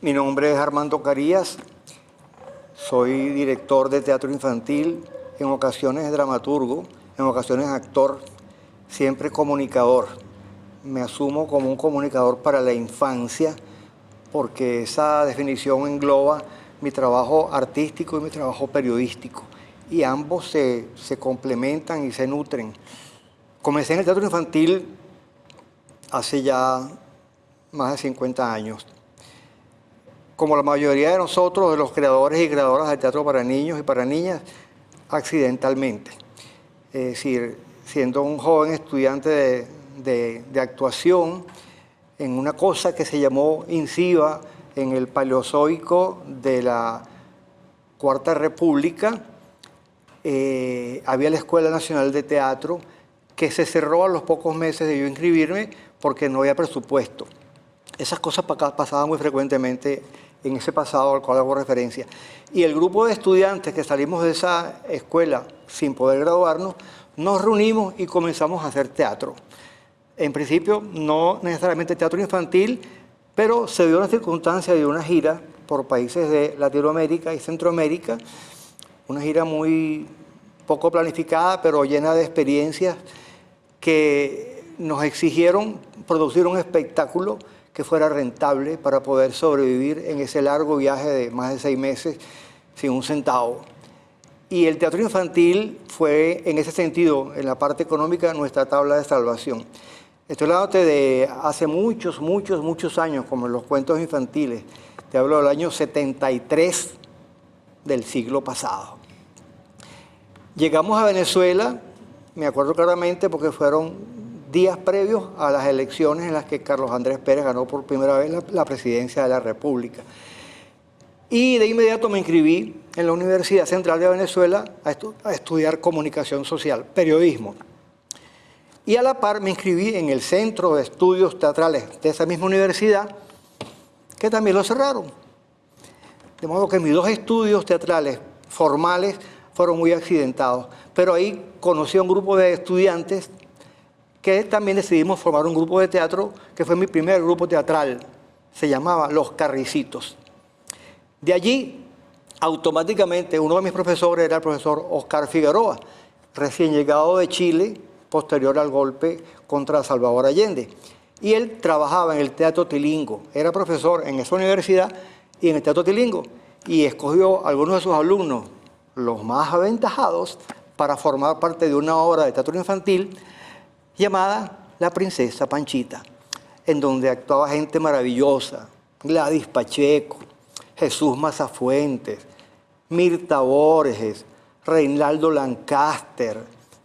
Mi nombre es Armando Carías, soy director de teatro infantil, en ocasiones dramaturgo, en ocasiones actor, siempre comunicador. Me asumo como un comunicador para la infancia porque esa definición engloba mi trabajo artístico y mi trabajo periodístico y ambos se complementan y se nutren. Comencé en el teatro infantil hace ya más de 50 años. Como la mayoría de nosotros, de los creadores y creadoras del teatro para niños y para niñas, accidentalmente. Es decir, siendo un joven estudiante de actuación en una cosa que se llamó INCIBA en el Paleozoico de la Cuarta República, había la Escuela Nacional de Teatro que se cerró a los pocos meses de yo inscribirme porque no había presupuesto. Esas cosas pasaban muy frecuentemente en ese pasado al cual hago referencia. Y el grupo de estudiantes que salimos de esa escuela sin poder graduarnos, nos reunimos y comenzamos a hacer teatro. En principio, no necesariamente teatro infantil, pero se dio la circunstancia de una gira por países de Latinoamérica y Centroamérica, una gira muy poco planificada, pero llena de experiencias que nos exigieron producir un espectáculo que fuera rentable para poder sobrevivir en ese largo viaje de más de 6 meses sin un centavo. Y el teatro infantil fue, en ese sentido, en la parte económica, nuestra tabla de salvación. Estoy hablando de hace muchos años, como en los cuentos infantiles. Te hablo del año 73 del siglo pasado. Llegamos a Venezuela, me acuerdo claramente porque fueron días previos a las elecciones en las que Carlos Andrés Pérez ganó por primera vez la presidencia de la República. Y de inmediato me inscribí en la Universidad Central de Venezuela a estudiar comunicación social, periodismo. Y a la par me inscribí en el Centro de Estudios Teatrales de esa misma universidad, que también lo cerraron. De modo que mis 2 estudios teatrales formales fueron muy accidentados. Pero ahí conocí a un grupo de estudiantes que también decidimos formar un grupo de teatro, que fue mi primer grupo teatral. Se llamaba Los Carricitos. De allí, automáticamente, uno de mis profesores era el profesor Oscar Figueroa, recién llegado de Chile, posterior al golpe contra Salvador Allende. Y él trabajaba en el Teatro Tilingo, era profesor en esa universidad y en el Teatro Tilingo, y escogió a algunos de sus alumnos, los más aventajados, para formar parte de una obra de teatro infantil llamada La Princesa Panchita, en donde actuaba gente maravillosa, Gladys Pacheco, Jesús Mazafuentes, Mirta Borges, Reinaldo Lancaster,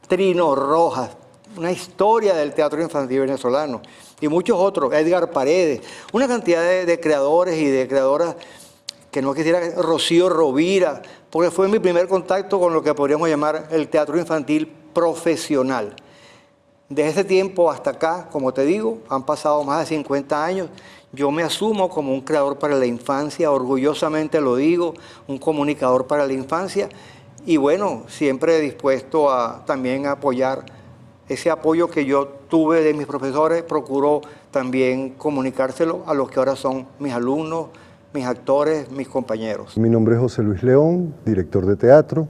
Trino Rojas, una historia del teatro infantil venezolano, y muchos otros, Edgar Paredes, una cantidad de creadores y de creadoras que no quisiera, Rocío Rovira, porque fue mi primer contacto con lo que podríamos llamar el teatro infantil profesional. Desde ese tiempo hasta acá, como te digo, han pasado más de 50 años. Yo me asumo como un creador para la infancia, orgullosamente lo digo, un comunicador para la infancia. Y bueno, siempre dispuesto a también apoyar ese apoyo que yo tuve de mis profesores, procuro también comunicárselo a los que ahora son mis alumnos, mis actores, mis compañeros. Mi nombre es José Luis León, director de teatro.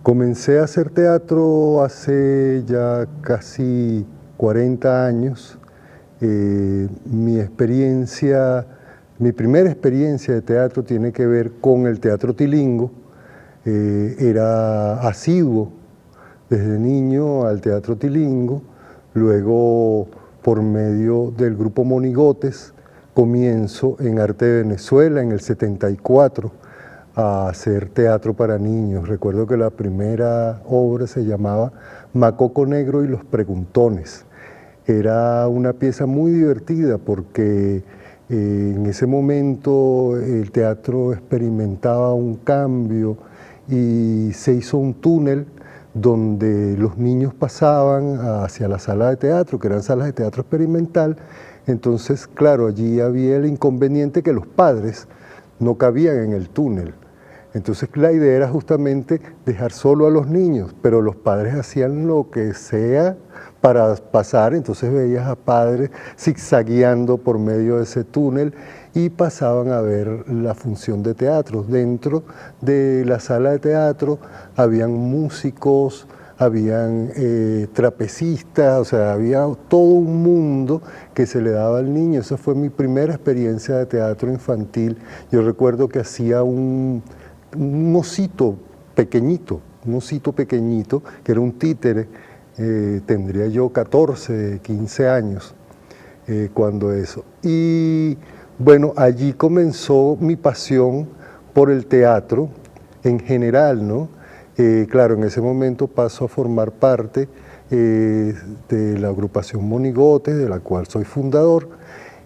Comencé a hacer teatro hace ya casi 40 años. Mi primera experiencia de teatro tiene que ver con el Teatro Tilingo. Era asiduo desde niño al Teatro Tilingo, luego por medio del grupo Monigotes comienzo en Arte de Venezuela en el 74 a hacer teatro para niños. Recuerdo que la primera obra se llamaba Macoco Negro y los Preguntones. Era una pieza muy divertida porque en ese momento el teatro experimentaba un cambio y se hizo un túnel donde los niños pasaban hacia la sala de teatro, que eran salas de teatro experimental. Entonces, claro, allí había el inconveniente que los padres no cabían en el túnel. Entonces la idea era justamente dejar solo a los niños, pero los padres hacían lo que sea para pasar, entonces veías a padres zigzagueando por medio de ese túnel y pasaban a ver la función de teatro. Dentro de la sala de teatro habían músicos, habían trapecistas, o sea, había todo un mundo que se le daba al niño. Esa fue mi primera experiencia de teatro infantil. Yo recuerdo que hacía un osito pequeñito, que era un títere. Tendría yo 14, 15 años cuando eso. Y bueno, allí comenzó mi pasión por el teatro en general, ¿no? Claro, en ese momento paso a formar parte de la agrupación Monigotes, de la cual soy fundador,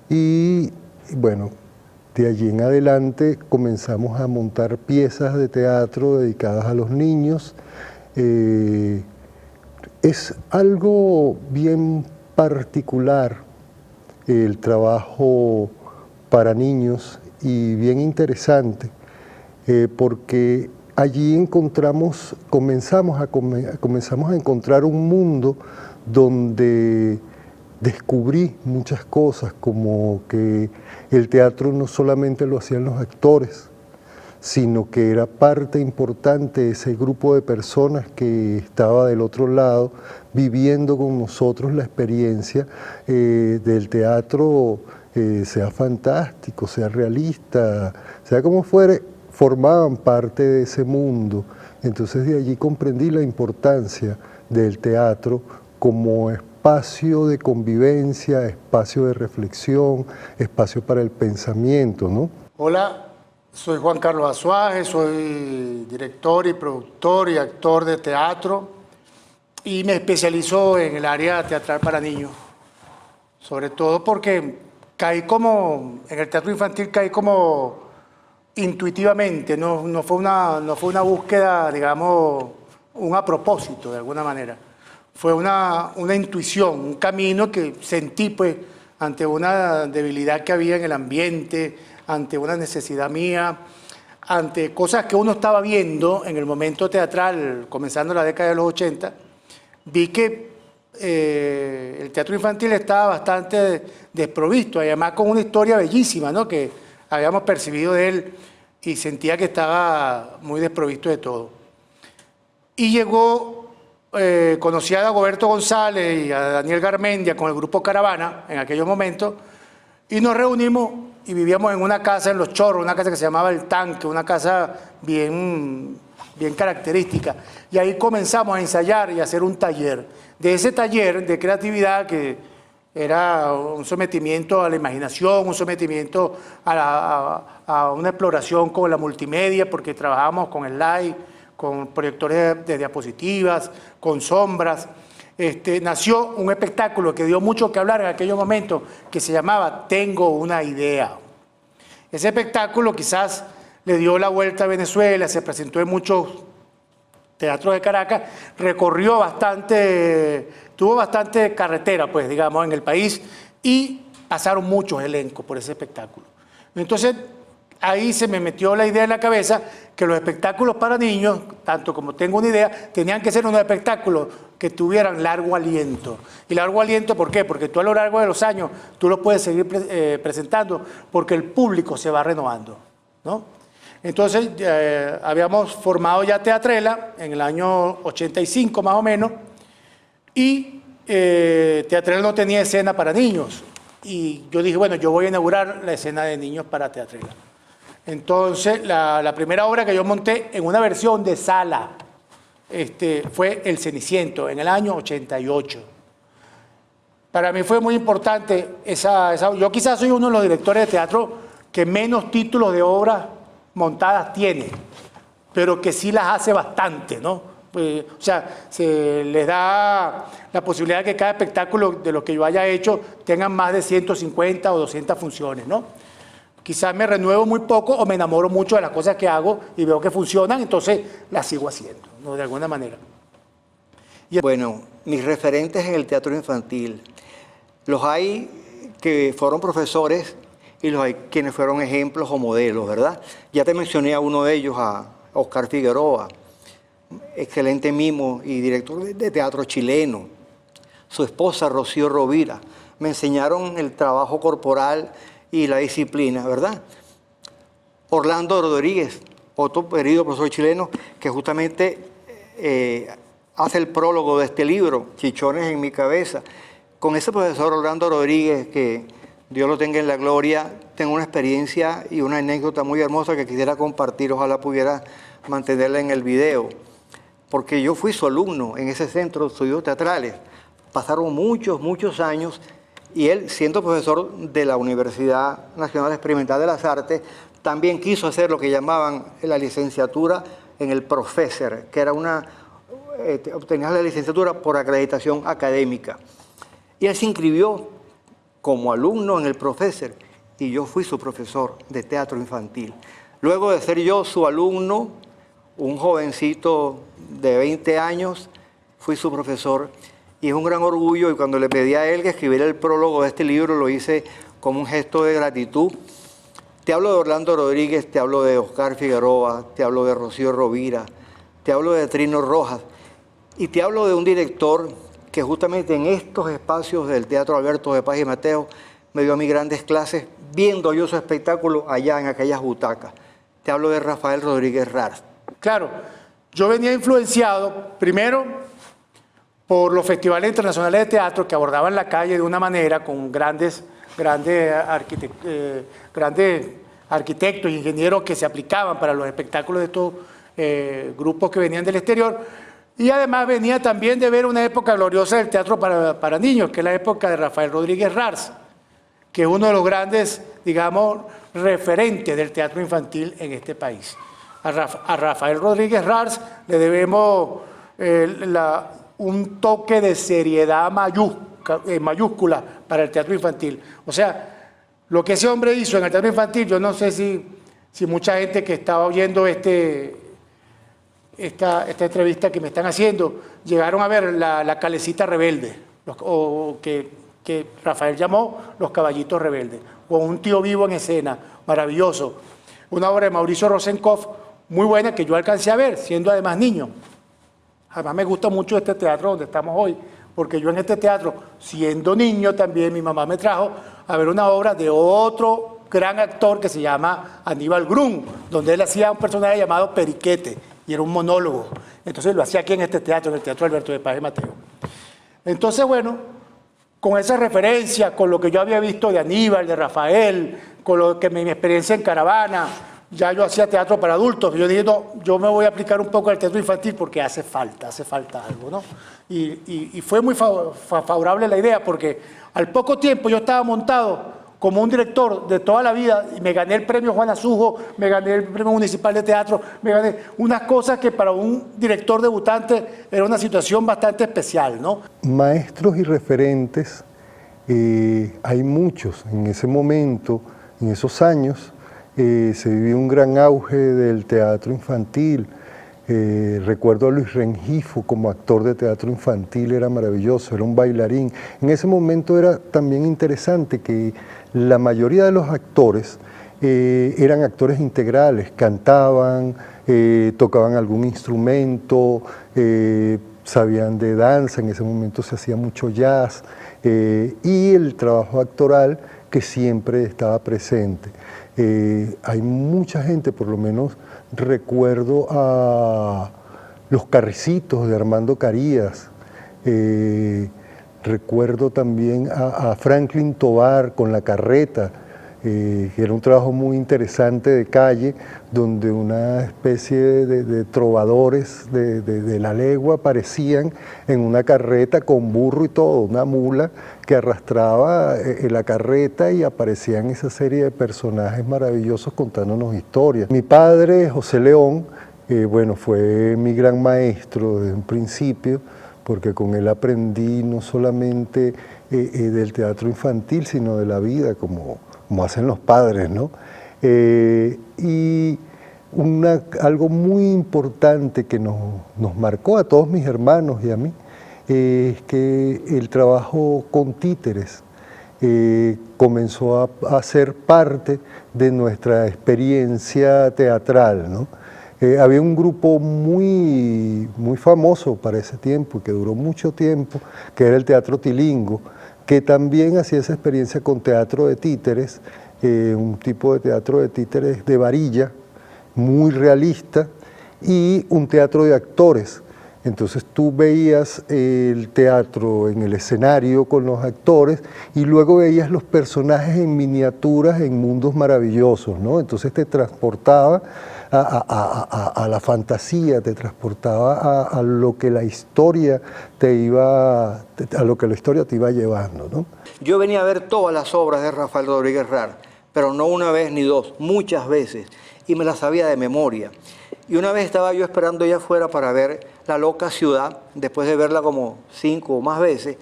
y bueno, de allí en adelante comenzamos a montar piezas de teatro dedicadas a los niños. Es algo bien particular el trabajo para niños y bien interesante, porque allí comenzamos a encontrar un mundo donde descubrí muchas cosas, como que el teatro no solamente lo hacían los actores, sino que era parte importante de ese grupo de personas que estaba del otro lado viviendo con nosotros la experiencia del teatro, sea fantástico, sea realista, sea como fuere, formaban parte de ese mundo. Entonces de allí comprendí la importancia del teatro como espacio de convivencia, espacio de reflexión, espacio para el pensamiento, ¿no? Hola, soy Juan Carlos Azuaje, soy director y productor y actor de teatro y me especializo en el área teatral para niños, sobre todo porque en el teatro infantil caí como intuitivamente, no fue una búsqueda, digamos, un a propósito de alguna manera. Fue una intuición, un camino que sentí pues ante una debilidad que había en el ambiente, ante una necesidad mía, ante cosas que uno estaba viendo en el momento teatral, comenzando la década de los 80, vi que el teatro infantil estaba bastante desprovisto, además con una historia bellísima, ¿no?, que habíamos percibido de él y sentía que estaba muy desprovisto de todo. Y conocí a Dagoberto González y a Daniel Garmendia con el grupo Caravana en aquellos momentos y nos reunimos y vivíamos en una casa en Los Chorros, una casa que se llamaba El Tanque, una casa bien característica. Y ahí comenzamos a ensayar y a hacer un taller. De ese taller de creatividad que era un sometimiento a la imaginación, un sometimiento a una exploración con la multimedia, porque trabajábamos con slide, con proyectores de diapositivas, con sombras. Nació un espectáculo que dio mucho que hablar en aquellos momentos, que se llamaba Tengo una idea. Ese espectáculo quizás le dio la vuelta a Venezuela, se presentó en muchos teatros de Caracas, recorrió bastante, tuvo bastante carretera, pues, digamos, en el país, y pasaron muchos elencos por ese espectáculo. Entonces, ahí se me metió la idea en la cabeza que los espectáculos para niños, tanto como Tengo una idea, tenían que ser unos espectáculos que tuvieran largo aliento. ¿Y largo aliento por qué? Porque tú a lo largo de los años tú los puedes seguir presentando porque el público se va renovando, ¿no? Entonces habíamos formado ya Teatrela en el año 85 más o menos y Teatrela no tenía escena para niños y yo dije, bueno, yo voy a inaugurar la escena de niños para Teatrela. Entonces, la primera obra que yo monté en una versión de sala fue El Ceniciento, en el año 88. Para mí fue muy importante yo quizás soy uno de los directores de teatro que menos títulos de obras montadas tiene, pero que sí las hace bastante, ¿no? O sea, se les da la posibilidad de que cada espectáculo de lo que yo haya hecho tengan más de 150 o 200 funciones, ¿no? Quizás me renuevo muy poco o me enamoro mucho de las cosas que hago y veo que funcionan, entonces las sigo haciendo, ¿no?, de alguna manera. Bueno, mis referentes en el teatro infantil, los hay que fueron profesores y los hay quienes fueron ejemplos o modelos, ¿verdad? Ya te mencioné a uno de ellos, a Oscar Figueroa, excelente mimo y director de teatro chileno. Su esposa, Rocío Rovira, me enseñaron el trabajo corporal y la disciplina, ¿verdad? Orlando Rodríguez, otro querido profesor chileno, que justamente hace el prólogo de este libro, Chichones en mi cabeza. Con ese profesor Orlando Rodríguez, que Dios lo tenga en la gloria, tengo una experiencia y una anécdota muy hermosa que quisiera compartir, ojalá pudiera mantenerla en el video, porque yo fui su alumno en ese centro de estudios teatrales. Pasaron muchos años y él, siendo profesor de la Universidad Nacional Experimental de las Artes, también quiso hacer lo que llamaban la licenciatura en el Professor, que era obtenías la licenciatura por acreditación académica. Y él se inscribió como alumno en el Professor y yo fui su profesor de teatro infantil. Luego de ser yo su alumno, un jovencito de 20 años, fui su profesor y es un gran orgullo, y cuando le pedí a él que escribiera el prólogo de este libro, lo hice como un gesto de gratitud. Te hablo de Orlando Rodríguez, te hablo de Oscar Figueroa, te hablo de Rocío Rovira, te hablo de Trino Rojas y te hablo de un director que justamente en estos espacios del Teatro Alberto de Paz y Mateo me dio a mí grandes clases viendo yo su espectáculo allá en aquellas butacas. Te hablo de Rafael Rodríguez Rars. Claro, yo venía influenciado primero por los festivales internacionales de teatro que abordaban la calle de una manera con grandes arquitectos e ingenieros que se aplicaban para los espectáculos de estos grupos que venían del exterior. Y además venía también de ver una época gloriosa del teatro para niños, que es la época de Rafael Rodríguez Rars, que es uno de los grandes, digamos, referentes del teatro infantil en este país. A Rafael Rodríguez Rars le debemos un toque de seriedad mayúscula para el teatro infantil. O sea, lo que ese hombre hizo en el teatro infantil, yo no sé si mucha gente que estaba oyendo esta entrevista que me están haciendo, llegaron a ver la Calecita Rebelde, que Rafael llamó Los Caballitos Rebeldes, con un tío vivo en escena, maravilloso. Una obra de Mauricio Rosenkopf, muy buena, que yo alcancé a ver, siendo además niño. Además me gusta mucho este teatro donde estamos hoy, porque yo en este teatro, siendo niño también, mi mamá me trajo a ver una obra de otro gran actor que se llama Aníbal Grun, donde él hacía un personaje llamado Periquete, y era un monólogo. Entonces lo hacía aquí en este teatro, en el Teatro Alberto de Paz y Mateo. Entonces, bueno, con esa referencia, con lo que yo había visto de Aníbal, de Rafael, con lo que mi experiencia en Caravana, ya yo hacía teatro para adultos. Yo dije, no, yo me voy a aplicar un poco al teatro infantil porque hace falta algo, ¿no? Y fue muy favorable la idea porque al poco tiempo yo estaba montado como un director de toda la vida y me gané el premio Juan Azujo, me gané el premio municipal de teatro, me gané unas cosas que para un director debutante era una situación bastante especial, ¿no? Maestros y referentes, hay muchos en ese momento, en esos años. Se vivió un gran auge del teatro infantil. Recuerdo a Luis Rengifo como actor de teatro infantil, era maravilloso, era un bailarín. En ese momento era también interesante que la mayoría de los actores eran actores integrales, cantaban, tocaban algún instrumento, sabían de danza, en ese momento se hacía mucho jazz, y el trabajo actoral que siempre estaba presente. Hay mucha gente, por lo menos recuerdo a Los Carricitos de Armando Carías, recuerdo también a Franklin Tovar con La Carreta, que era un trabajo muy interesante de calle, donde una especie de trovadores de la legua aparecían en una carreta con burro y todo, una mula que arrastraba la carreta y aparecían esa serie de personajes maravillosos contándonos historias. Mi padre, José León, bueno, fue mi gran maestro desde un principio, porque con él aprendí no solamente del teatro infantil, sino de la vida, como hacen los padres, ¿no? Y algo muy importante que nos marcó a todos mis hermanos y a mí, es que el trabajo con títeres comenzó a ser parte de nuestra experiencia teatral, ¿no? Había un grupo muy famoso para ese tiempo y que duró mucho tiempo, que era el Teatro Tilingo, que también hacía esa experiencia con teatro de títeres, un tipo de teatro de títeres de varilla, muy realista, y un teatro de actores. Entonces tú veías el teatro en el escenario con los actores y luego veías los personajes en miniaturas en mundos maravillosos, ¿no? Entonces te transportaba a la fantasía, te transportaba a lo que la historia te iba llevando, ¿no? Yo venía a ver todas las obras de Rafael Rodríguez Rar, pero no una vez ni dos, muchas veces, y me las sabía de memoria. Y una vez estaba yo esperando allá afuera para ver La Loca Ciudad, después de verla como 5 o más veces,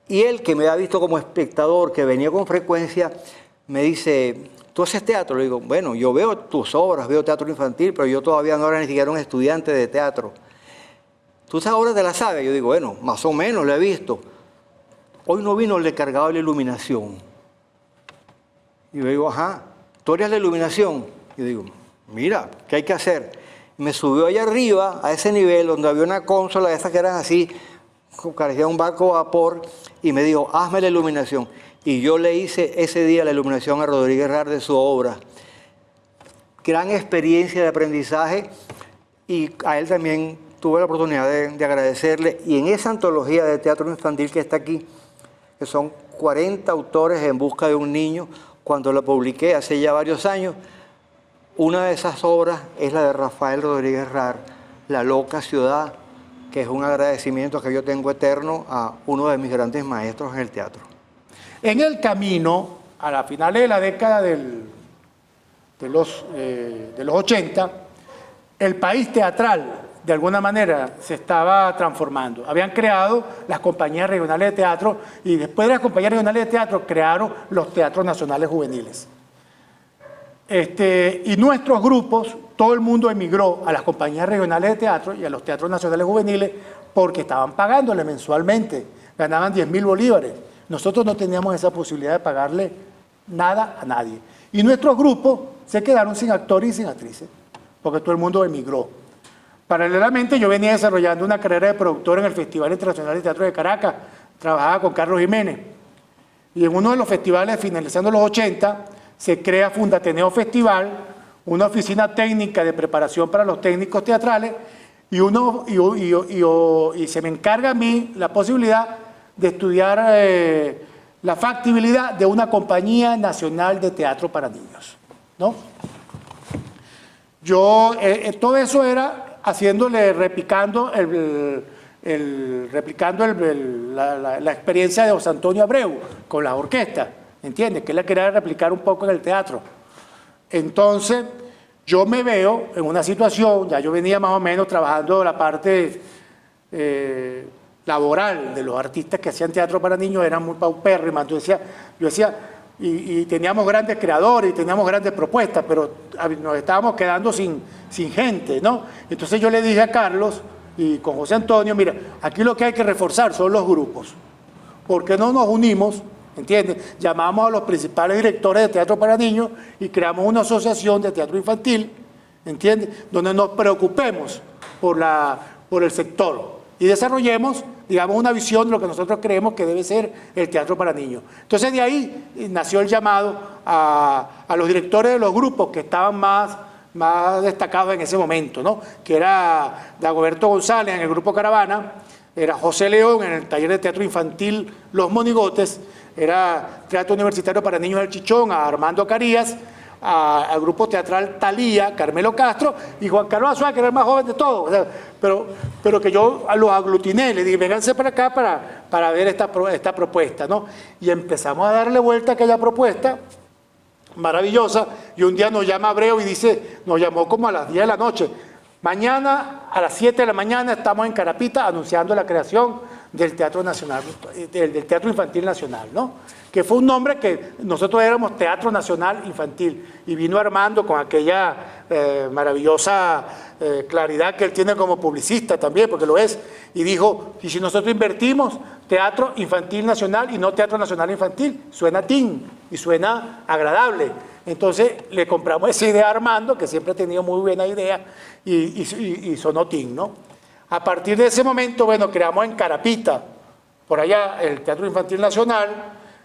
y él, que me había visto como espectador, que venía con frecuencia, me dice, ¿tú haces teatro? Le digo, bueno, yo veo tus obras, veo teatro infantil, pero yo todavía no era ni siquiera un estudiante de teatro. ¿Tú esas obras te las sabes? Yo digo, bueno, más o menos lo he visto. Hoy no vino el encargado de la iluminación. Y yo digo, ajá, ¿tú eres la iluminación? Y yo digo, mira, ¿qué hay que hacer? Me subió allá arriba, a ese nivel, donde había una consola de esas que eran así, parecía un barco a vapor, y me dijo, hazme la iluminación. Y yo le hice ese día la iluminación a Rodríguez Rar de su obra. Gran experiencia de aprendizaje, y a él también tuve la oportunidad de agradecerle. Y en esa antología de teatro infantil que está aquí, que son 40 autores en busca de un niño, cuando la publiqué hace ya varios años, una de esas obras es la de Rafael Rodríguez Rar, La Loca Ciudad, que es un agradecimiento que yo tengo eterno a uno de mis grandes maestros en el teatro. En el camino, a la finales de la década de los 80, el país teatral, de alguna manera, se estaba transformando. Habían creado las compañías regionales de teatro y después de las compañías regionales de teatro crearon los teatros nacionales juveniles. Y nuestros grupos, todo el mundo emigró a las compañías regionales de teatro y a los teatros nacionales juveniles porque estaban pagándole mensualmente, ganaban 10.000 bolívares. Nosotros no teníamos esa posibilidad de pagarle nada a nadie. Y nuestros grupos se quedaron sin actores y sin actrices, porque todo el mundo emigró. Paralelamente, yo venía desarrollando una carrera de productor en el Festival Internacional de Teatro de Caracas, trabajaba con Carlos Jiménez. Y en uno de los festivales, finalizando los 80, se crea Fundateneo Festival, una oficina técnica de preparación para los técnicos teatrales, y se me encarga a mí la posibilidad de estudiar la factibilidad de una compañía nacional de teatro para niños, ¿no? Yo, todo eso era haciéndole, replicando la experiencia de José Antonio Abreu con la orquesta, ¿entiendes? Que él la quería replicar un poco en el teatro. Entonces, yo me veo en una situación, ya yo venía más o menos trabajando la parte laboral de los artistas que hacían teatro para niños, eran muy paupérrimas. Yo decía, y teníamos grandes creadores y teníamos grandes propuestas, pero nos estábamos quedando sin gente, ¿no? Entonces yo le dije a Carlos y con José Antonio, mira, aquí lo que hay que reforzar son los grupos. ¿Por qué no nos unimos? ¿Entiendes? Llamamos a los principales directores de teatro para niños y creamos una asociación de teatro infantil, ¿entiendes? Donde nos preocupemos por el sector y desarrollemos, digamos, una visión de lo que nosotros creemos que debe ser el teatro para niños. Entonces de ahí nació el llamado a los directores de los grupos que estaban más destacados en ese momento, ¿no? Que era Dagoberto González en el grupo Caravana, era José León en el taller de teatro infantil Los Monigotes, era Teatro Universitario para Niños del Chichón, a Armando Carías, al grupo teatral Talía, Carmelo Castro, y Juan Carlos Azuá, que era el más joven de todos. O sea, pero que yo los aglutiné, le dije, vénganse para acá para ver esta propuesta, ¿no? Y empezamos a darle vuelta a aquella propuesta maravillosa, y un día nos llama Abreu y dice, nos llamó como a las 10 de la noche, mañana a las 7 de la mañana estamos en Carapita anunciando la creación del Teatro Nacional, del Teatro Infantil Nacional, ¿no? Que fue un nombre que nosotros éramos Teatro Nacional Infantil, y vino Armando con aquella maravillosa claridad que él tiene como publicista también, porque lo es, y dijo, y si nosotros invertimos Teatro Infantil Nacional y no Teatro Nacional Infantil, suena teen y suena agradable. Entonces le compramos esa idea a Armando, que siempre ha tenido muy buena idea, y sonó Tin, ¿no? A partir de ese momento, bueno, creamos en Carapita, por allá, el Teatro Infantil Nacional,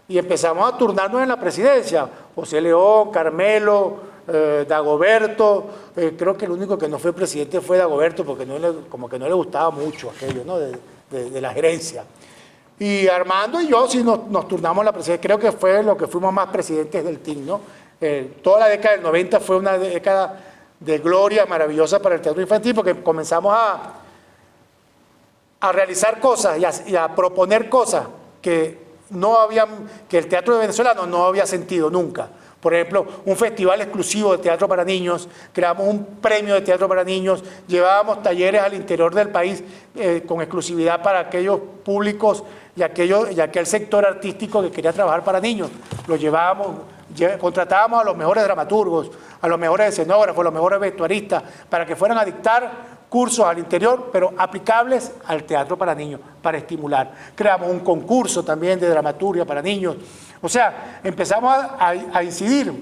y empezamos a turnarnos en la presidencia. José León, Carmelo, Dagoberto, creo que el único que no fue presidente fue Dagoberto, porque como que no le gustaba mucho aquello, ¿no? de la gerencia. Y Armando y yo sí nos turnamos la presidencia, creo que fue lo que fuimos más presidentes del TIN, ¿no? Toda la década del 90 fue una década de gloria maravillosa para el teatro infantil, porque comenzamos a realizar cosas y a proponer cosas que el teatro venezolano no había sentido nunca. Por ejemplo, un festival exclusivo de teatro para niños, creamos un premio de teatro para niños, llevábamos talleres al interior del país con exclusividad para aquellos públicos y aquel sector artístico que quería trabajar para niños. Lo llevábamos, contratábamos a los mejores dramaturgos, a los mejores escenógrafos, a los mejores vestuaristas, para que fueran a dictar cursos al interior, pero aplicables al teatro para niños, para estimular. Creamos un concurso también de dramaturgia para niños. O sea, empezamos a incidir.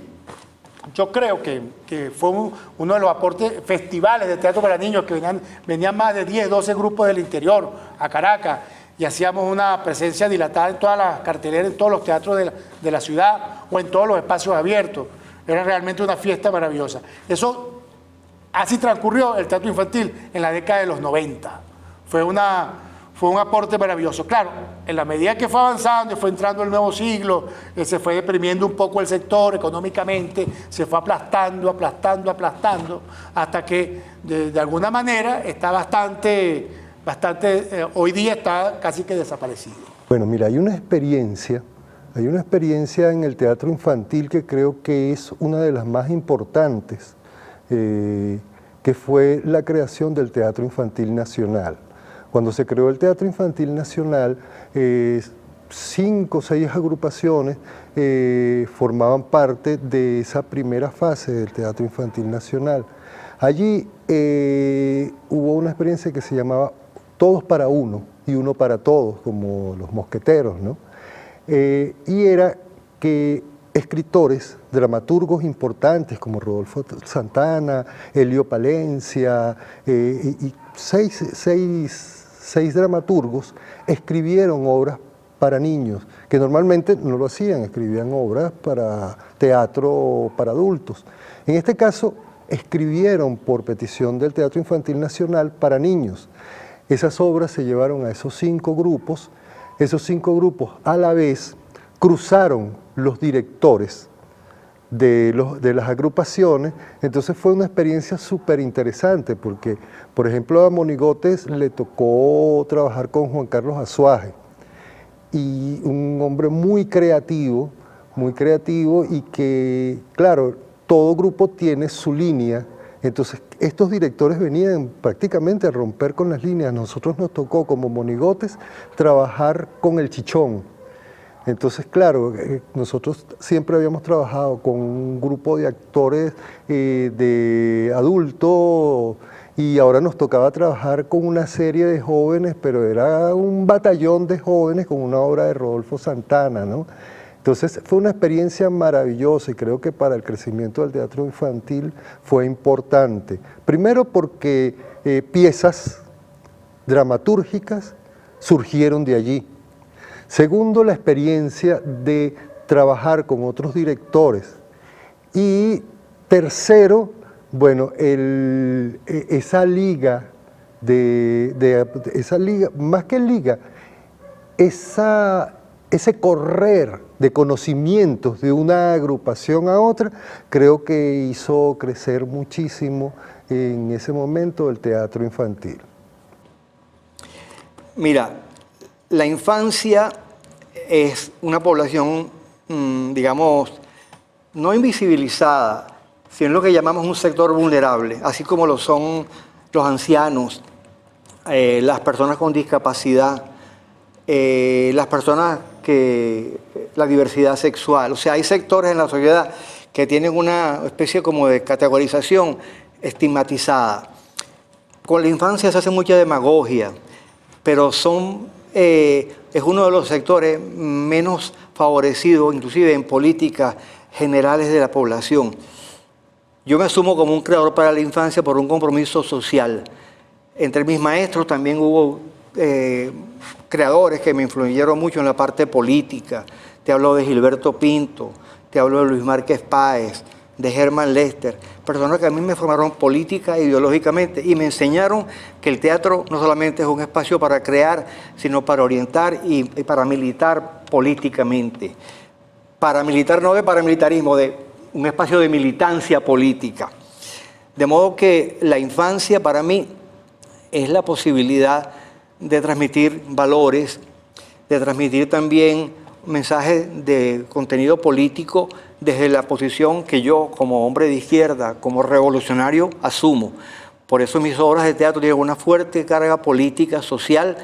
Yo creo que fue uno de los aportes, festivales de teatro para niños, que venían más de 10, 12 grupos del interior a Caracas, y hacíamos una presencia dilatada en todas las carteleras, en todos los teatros de la ciudad o en todos los espacios abiertos. Era realmente una fiesta maravillosa. Así transcurrió el teatro infantil en la década de los 90. Fue un aporte maravilloso. Claro, en la medida que fue avanzando y fue entrando el nuevo siglo, se fue deprimiendo un poco el sector económicamente, se fue aplastando, hasta que de alguna manera está hoy día está casi que desaparecido. Bueno, mira, hay una experiencia en el teatro infantil que creo que es una de las más importantes, que fue la creación del Teatro Infantil Nacional. Cuando se creó el Teatro Infantil Nacional, 5 o 6 agrupaciones formaban parte de esa primera fase del Teatro Infantil Nacional. Allí hubo una experiencia que se llamaba Todos para Uno y Uno para Todos, como los mosqueteros, ¿no? Y era que escritores, dramaturgos importantes como Rodolfo Santana, Elio Palencia y seis dramaturgos escribieron obras para niños, que normalmente no lo hacían, escribían obras para teatro para adultos. En este caso, escribieron por petición del Teatro Infantil Nacional para niños. Esas obras se llevaron a esos 5 grupos. Esos 5 grupos a la vez cruzaron los directores de las agrupaciones. Entonces fue una experiencia súper interesante porque, por ejemplo, a Monigotes le tocó trabajar con Juan Carlos Azuaje, y un hombre muy creativo y que, claro, todo grupo tiene su línea. Entonces, estos directores venían prácticamente a romper con las líneas. Nosotros nos tocó, como Monigotes, trabajar con el Chichón. Entonces, claro, nosotros siempre habíamos trabajado con un grupo de actores de adultos, y ahora nos tocaba trabajar con una serie de jóvenes, pero era un batallón de jóvenes con una obra de Rodolfo Santana, ¿no? Entonces fue una experiencia maravillosa, y creo que para el crecimiento del teatro infantil fue importante. Primero porque piezas dramatúrgicas surgieron de allí. Segundo, la experiencia de trabajar con otros directores. Y tercero, bueno, esa liga, más que liga, ese correr de conocimientos de una agrupación a otra, creo que hizo crecer muchísimo en ese momento el teatro infantil. Mira, la infancia es una población, digamos, no invisibilizada, sino lo que llamamos un sector vulnerable, así como lo son los ancianos, las personas con discapacidad, las personas la diversidad sexual. O sea, hay sectores en la sociedad que tienen una especie como de categorización estigmatizada. Con la infancia se hace mucha demagogia, pero es uno de los sectores menos favorecidos, inclusive en políticas generales de la población. Yo me asumo como un creador para la infancia por un compromiso social. Entre mis maestros también hubo creadores que me influyeron mucho en la parte política. Te hablo de Gilberto Pinto, te hablo de Luis Márquez Páez, de Herman Lester, personas que a mí me formaron política e ideológicamente y me enseñaron que el teatro no solamente es un espacio para crear, sino para orientar y para militar políticamente. Paramilitar no de paramilitarismo, de un espacio de militancia política. De modo que la infancia para mí es la posibilidad de transmitir valores, de transmitir también mensajes de contenido político desde la posición que yo, como hombre de izquierda, como revolucionario, asumo. Por eso mis obras de teatro tienen una fuerte carga política, social,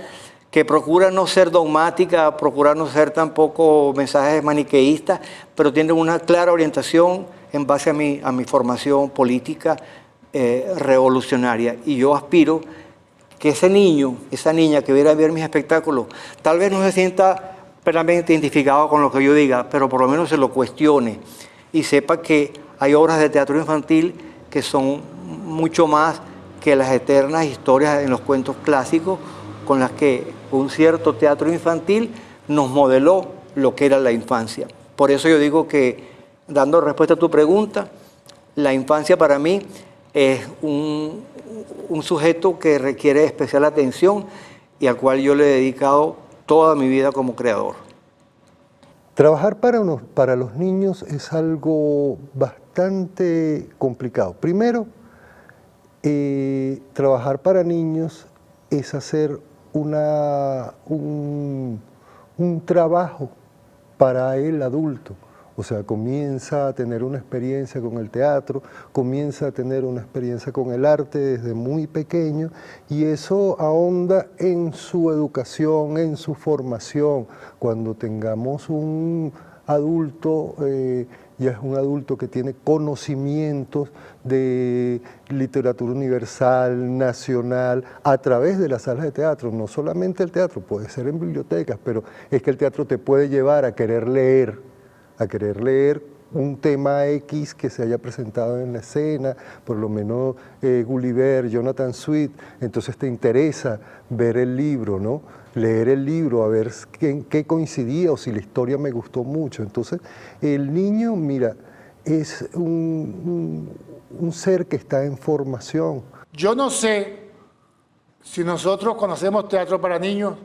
que procura no ser dogmática, procura no ser tampoco mensajes maniqueístas, pero tienen una clara orientación en base a mi formación política revolucionaria. Y yo aspiro que ese niño, esa niña que viera a ver mis espectáculos, tal vez no se sienta plenamente identificado con lo que yo diga, pero por lo menos se lo cuestione y sepa que hay obras de teatro infantil que son mucho más que las eternas historias en los cuentos clásicos con las que un cierto teatro infantil nos modeló lo que era la infancia. Por eso yo digo que, dando respuesta a tu pregunta, la infancia para mí es un sujeto que requiere especial atención y al cual yo le he dedicado toda mi vida como creador. Trabajar para los niños es algo bastante complicado. Primero, trabajar para niños es hacer un trabajo para el adulto. O sea, comienza a tener una experiencia con el teatro, comienza a tener una experiencia con el arte desde muy pequeño y eso ahonda en su educación, en su formación. Cuando tengamos un adulto, ya es un adulto que tiene conocimientos de literatura universal, nacional, a través de las salas de teatro. No solamente el teatro, puede ser en bibliotecas, pero es que el teatro te puede llevar a querer leer un tema X que se haya presentado en la escena, por lo menos Gulliver, Jonathan Swift, entonces te interesa ver el libro, ¿no? Leer el libro, a ver qué coincidía o si la historia me gustó mucho. Entonces, el niño, mira, es un ser que está en formación. Yo no sé si nosotros conocemos teatro para niños,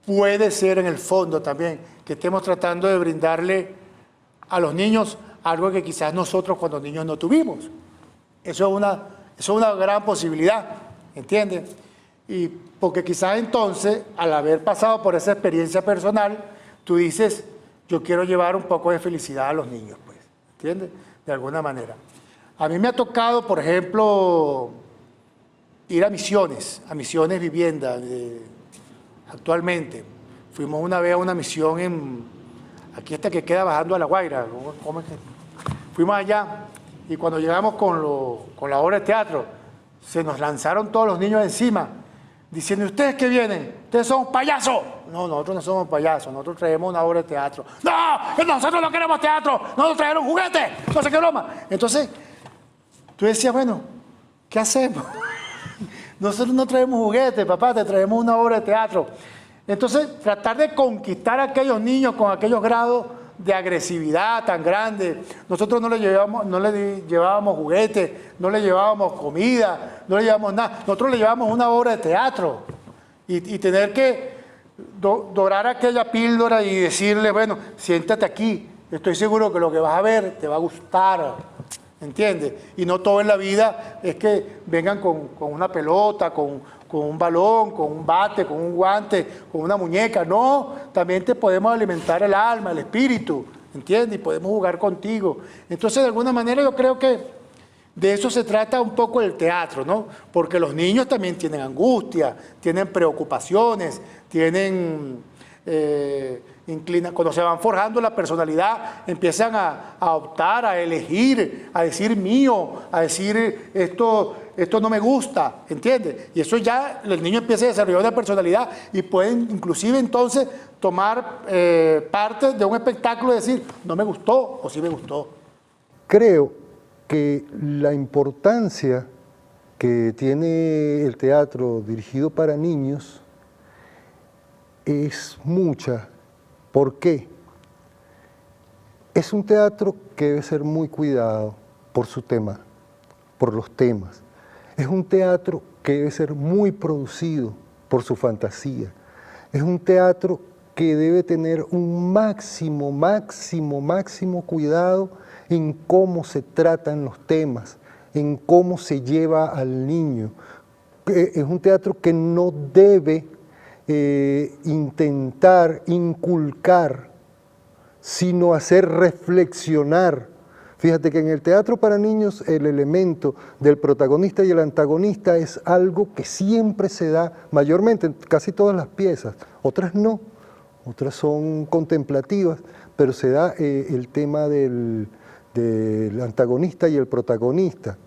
puede ser en el fondo también que estemos tratando de brindarle a los niños algo que quizás nosotros cuando niños no tuvimos. Eso es una gran posibilidad, ¿entiendes? Y porque quizás entonces, al haber pasado por esa experiencia personal, tú dices, yo quiero llevar un poco de felicidad a los niños, pues, ¿entiendes? De alguna manera. A mí me ha tocado, por ejemplo, ir a misiones vivienda. Actualmente, fuimos una vez a una misión aquí esta que queda bajando a La Guaira. ¿Cómo es que? Fuimos allá y cuando llegamos con la obra de teatro, se nos lanzaron todos los niños encima, diciendo, ¿ustedes qué vienen? ¿Ustedes son payasos? No, nosotros no somos payasos, nosotros traemos una obra de teatro. ¡No! ¡Nosotros no queremos teatro! ¡Nosotros trajeron juguetes! No sé qué broma. Entonces, tú decías, bueno, ¿qué hacemos? Nosotros no traemos juguetes, papá, te traemos una obra de teatro. Entonces, tratar de conquistar a aquellos niños con aquellos grados de agresividad tan grandes. Nosotros no le llevábamos juguetes, no le llevábamos comida, no le llevábamos nada. Nosotros le llevábamos una obra de teatro. Y tener que dorar aquella píldora y decirle, bueno, siéntate aquí, estoy seguro que lo que vas a ver te va a gustar. ¿Entiendes? Y no todo en la vida es que vengan con una pelota, con un balón, con un bate, con un guante, con una muñeca. No, también te podemos alimentar el alma, el espíritu, ¿entiendes? Y podemos jugar contigo. Entonces, de alguna manera, yo creo que de eso se trata un poco el teatro, ¿no? Porque los niños también tienen angustia, tienen preocupaciones, tienen inclinan, cuando se van forjando la personalidad, empiezan a optar, a elegir, a decir mío, a decir esto no me gusta, ¿entiendes? Y eso ya el niño empieza a desarrollar una personalidad y pueden inclusive entonces tomar parte de un espectáculo y decir, no me gustó o sí me gustó. Creo que la importancia que tiene el teatro dirigido para niños es mucha. ¿Por qué? Es un teatro que debe ser muy cuidado por su tema, por los temas. Es un teatro que debe ser muy producido por su fantasía. Es un teatro que debe tener un máximo cuidado en cómo se tratan los temas, en cómo se lleva al niño. Es un teatro que no debe intentar inculcar, sino hacer reflexionar. Fíjate que en el teatro para niños el elemento del protagonista y el antagonista es algo que siempre se da mayormente en casi todas las piezas, otras no, otras son contemplativas, pero se da el tema del antagonista y el protagonista.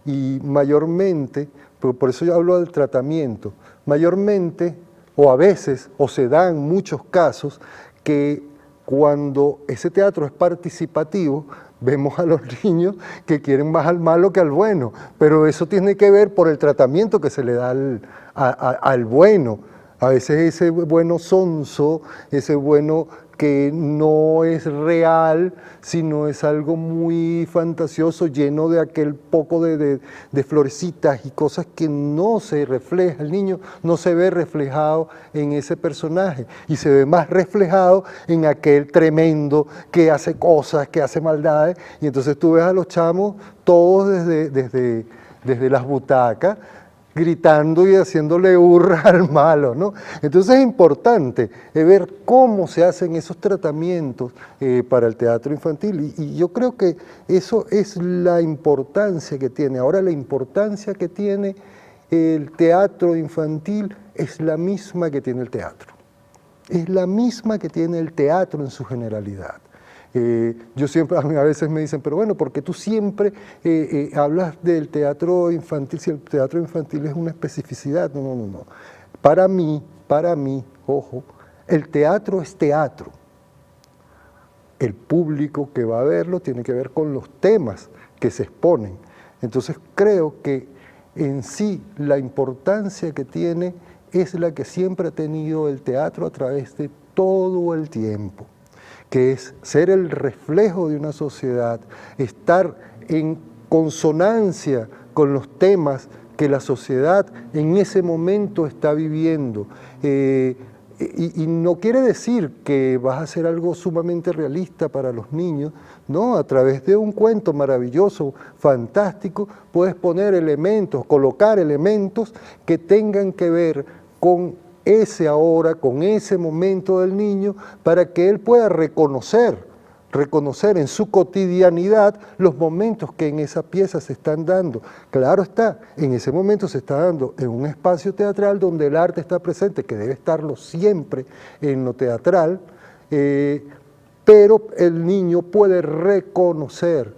Y mayormente, por eso yo hablo del tratamiento, mayormente o a veces, o se dan muchos casos, que cuando ese teatro es participativo, vemos a los niños que quieren más al malo que al bueno, pero eso tiene que ver por el tratamiento que se le da al bueno. A veces ese bueno sonso, ese bueno que no es real, sino es algo muy fantasioso, lleno de aquel poco de florecitas y cosas que no se refleja, el niño no se ve reflejado en ese personaje y se ve más reflejado en aquel tremendo que hace cosas, que hace maldades, y entonces tú ves a los chamos todos desde las butacas, gritando y haciéndole hurra al malo, ¿no? Entonces es importante ver cómo se hacen esos tratamientos para el teatro infantil y yo creo que eso es la importancia que tiene. Ahora la importancia que tiene el teatro infantil es la misma que tiene el teatro. Es la misma que tiene el teatro en su generalidad. Yo siempre, a mí a veces me dicen, pero bueno, ¿por qué tú siempre hablas del teatro infantil si el teatro infantil es una especificidad? No. Para mí, ojo, el teatro es teatro. El público que va a verlo tiene que ver con los temas que se exponen. Entonces creo que en sí la importancia que tiene es la que siempre ha tenido el teatro a través de todo el tiempo, que es ser el reflejo de una sociedad, estar en consonancia con los temas que la sociedad en ese momento está viviendo. Y no quiere decir que vas a hacer algo sumamente realista para los niños, no, a través de un cuento maravilloso, fantástico, puedes poner elementos, colocar elementos que tengan que ver con ese ahora, con ese momento del niño, para que él pueda reconocer en su cotidianidad los momentos que en esa pieza se están dando. Claro está, en ese momento se está dando en un espacio teatral donde el arte está presente, que debe estarlo siempre en lo teatral, pero el niño puede reconocer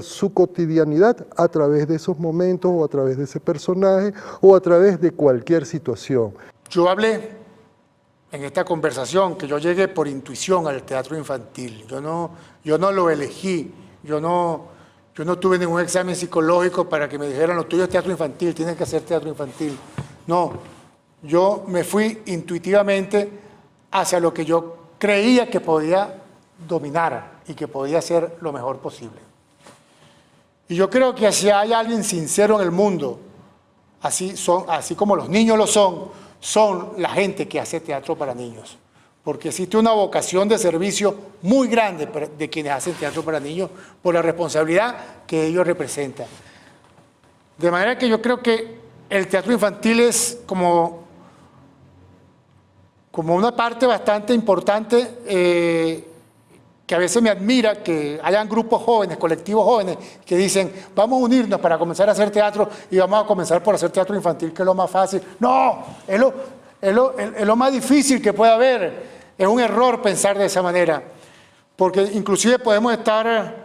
su cotidianidad a través de esos momentos o a través de ese personaje o a través de cualquier situación. Yo hablé en esta conversación que yo llegué por intuición al teatro infantil. Yo no lo elegí, yo no tuve ningún examen psicológico para que me dijeran lo tuyo es teatro infantil, tienes que hacer teatro infantil. No, yo me fui intuitivamente hacia lo que yo creía que podía dominar y que podía hacer lo mejor posible. Y yo creo que si hay alguien sincero en el mundo, así como los niños lo son la gente que hace teatro para niños. Porque existe una vocación de servicio muy grande de quienes hacen teatro para niños por la responsabilidad que ellos representan. De manera que yo creo que el teatro infantil es como una parte bastante importante que a veces me admira que hayan grupos jóvenes, colectivos jóvenes, que dicen, vamos a unirnos para comenzar a hacer teatro y vamos a comenzar por hacer teatro infantil, que es lo más fácil. No, es lo más difícil que puede haber. Es un error pensar de esa manera, porque inclusive podemos estar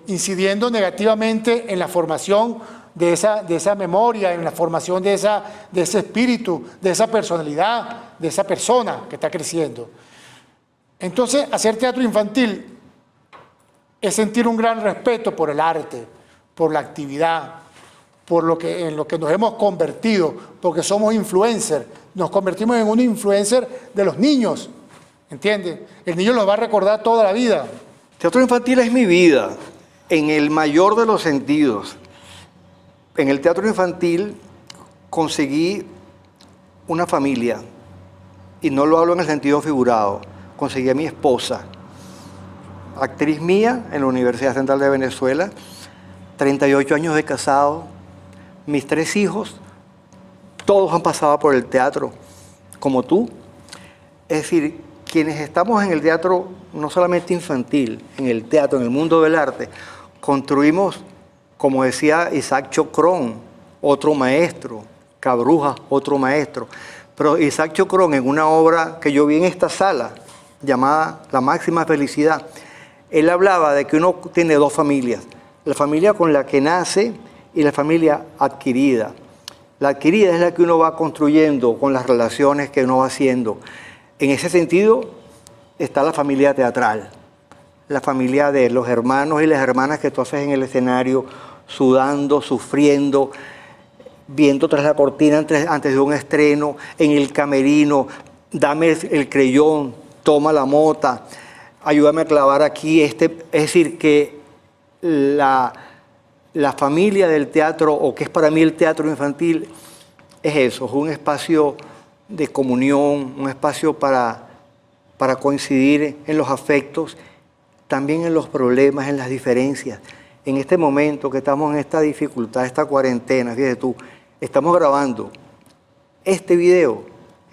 incidiendo negativamente en la formación de esa memoria, en la formación de ese espíritu, de esa personalidad, de esa persona que está creciendo. Entonces, hacer teatro infantil es sentir un gran respeto por el arte, por la actividad, en lo que nos hemos convertido, porque somos influencers, nos convertimos en un influencer de los niños, ¿entiendes? El niño los va a recordar toda la vida. Teatro infantil es mi vida, en el mayor de los sentidos. En el teatro infantil conseguí una familia, y no lo hablo en el sentido figurado, conseguí a mi esposa, actriz mía en la Universidad Central de Venezuela, 38 años de casado, mis 3 hijos, todos han pasado por el teatro, como tú. Es decir, quienes estamos en el teatro, no solamente infantil, en el teatro, en el mundo del arte, construimos, como decía Isaac Chocrón, otro maestro, Cabruja, otro maestro. Pero Isaac Chocrón, en una obra que yo vi en esta sala, llamada La Máxima Felicidad, él hablaba de que uno tiene 2 familias, la familia con la que nace y la familia adquirida. La adquirida es la que uno va construyendo con las relaciones que uno va haciendo. En ese sentido está la familia teatral, la familia de los hermanos y las hermanas que tú haces en el escenario, sudando, sufriendo, viendo tras la cortina antes de un estreno, en el camerino, dame el creyón, toma la mota, ayúdame a clavar aquí. Es decir, que la familia del teatro, o que es para mí el teatro infantil, es eso, es un espacio de comunión, un espacio para coincidir en los afectos, también en los problemas, en las diferencias. En este momento que estamos en esta dificultad, esta cuarentena, fíjate tú, estamos grabando este video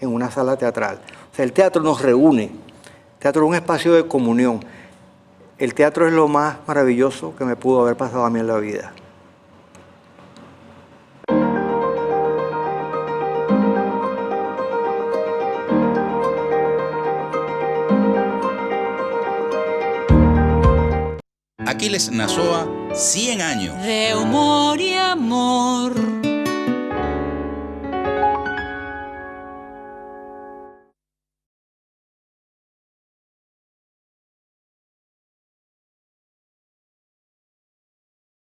en una sala teatral. O sea, el teatro nos reúne. El teatro es un espacio de comunión. El teatro es lo más maravilloso que me pudo haber pasado a mí en la vida. Aquiles Nazoa, 100 años. De humor y amor.